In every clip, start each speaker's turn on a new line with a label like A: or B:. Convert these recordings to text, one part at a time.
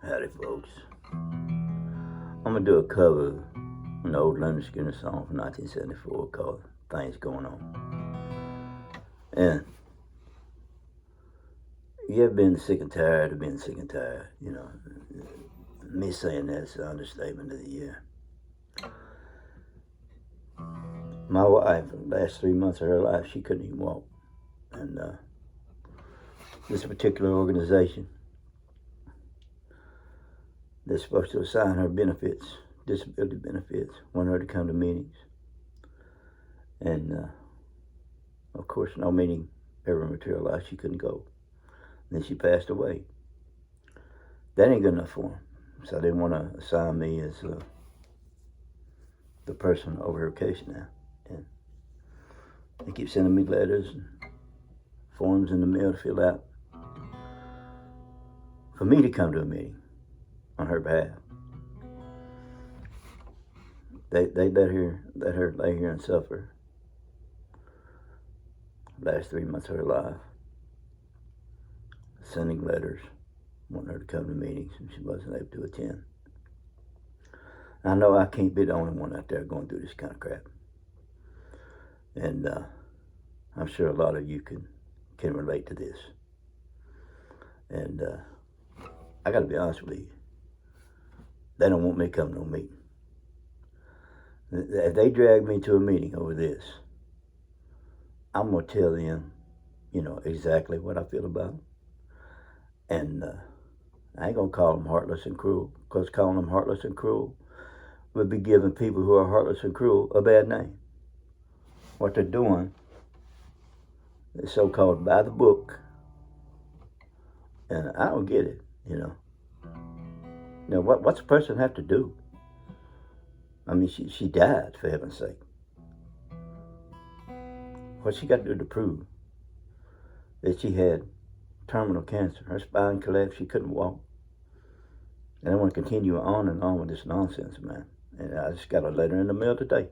A: Howdy, folks. I'm gonna do a cover of an old Leonard Skinner song from 1974 called "Things Going On." And you ever been sick and tired of being sick and tired? You know, me saying that's an understatement of the year. My wife, the last 3 months of her life, she couldn't even walk. And this particular organization they're supposed to assign her benefits, disability benefits, want her to come to meetings. And of course, no meeting ever materialized. She couldn't go. And then she passed away. That ain't good enough for them. So they want to assign me as the person over her case now. And they keep sending me letters and forms in the mail to fill out for me to come to a meeting on her behalf. They let her lay here and suffer the last 3 months of her life, sending letters, wanting her to come to meetings, and she wasn't able to attend. I know I can't be the only one out there going through this kind of crap. And I'm sure a lot of you can relate to this. And I got to be honest with you. They don't want me to come to no meeting. If they drag me to a meeting over this, I'm going to tell them, exactly what I feel about them. And I ain't going to call them heartless and cruel, because calling them heartless and cruel would be giving people who are heartless and cruel a bad name. What they're doing is so-called by the book. And I don't get it, Now, what's a person have to do? I mean, she died, for heaven's sake. What she got to do to prove that she had terminal cancer? Her spine collapsed, she couldn't walk. And I want to continue on and on with this nonsense, man. And I just got a letter in the mail today.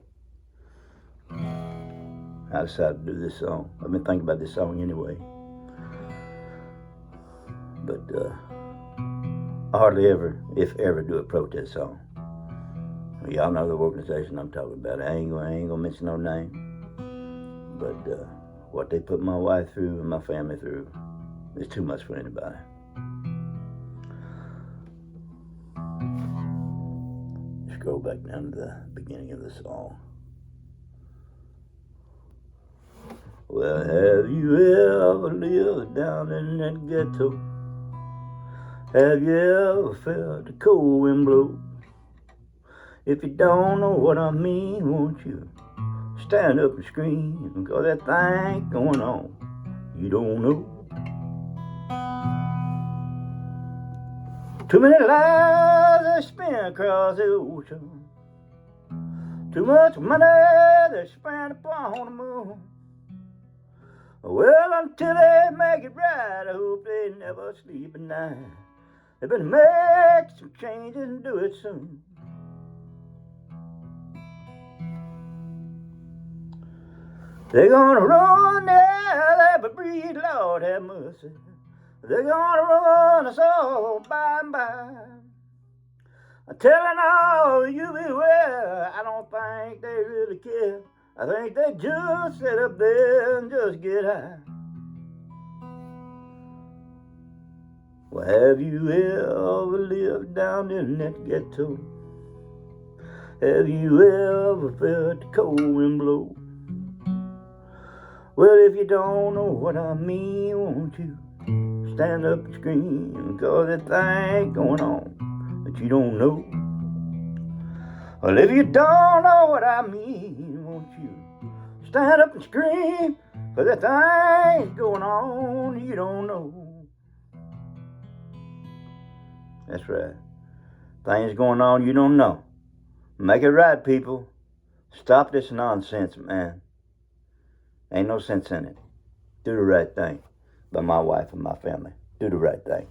A: I decided to do this song. I've been thinking about this song anyway. But I hardly ever, if ever, do a protest song. Y'all know the organization I'm talking about. I ain't gonna mention no name. But what they put my wife through and my family through is too much for anybody. Scroll back down to the beginning of the song. Well, have you ever lived down in that ghetto? Have you ever felt the cold wind blow? If you don't know what I mean, won't you stand up and scream? Because that thing going on, you don't know. Too many lives they spent across the ocean. Too much money they spent upon the moon. Well, until they make it right, I hope they never sleep at night. They better make some changes and do it soon. They're gonna run there, but breathe, Lord have mercy. They're gonna run us all by and by. I'm telling all you beware, I don't think they really care. I think they just sit up there and just get high. Well, have you ever lived down in that ghetto? Have you ever felt the cold wind blow? Well, if you don't know what I mean, won't you stand up and scream? Cause that thing going on that you don't know. Well, if you don't know what I mean, won't you stand up and scream? Cause that thing's going on you don't know. That's right. Things going on you don't know. Make it right, people. Stop this nonsense, man. Ain't no sense in it. Do the right thing by my wife and my family. Do the right thing.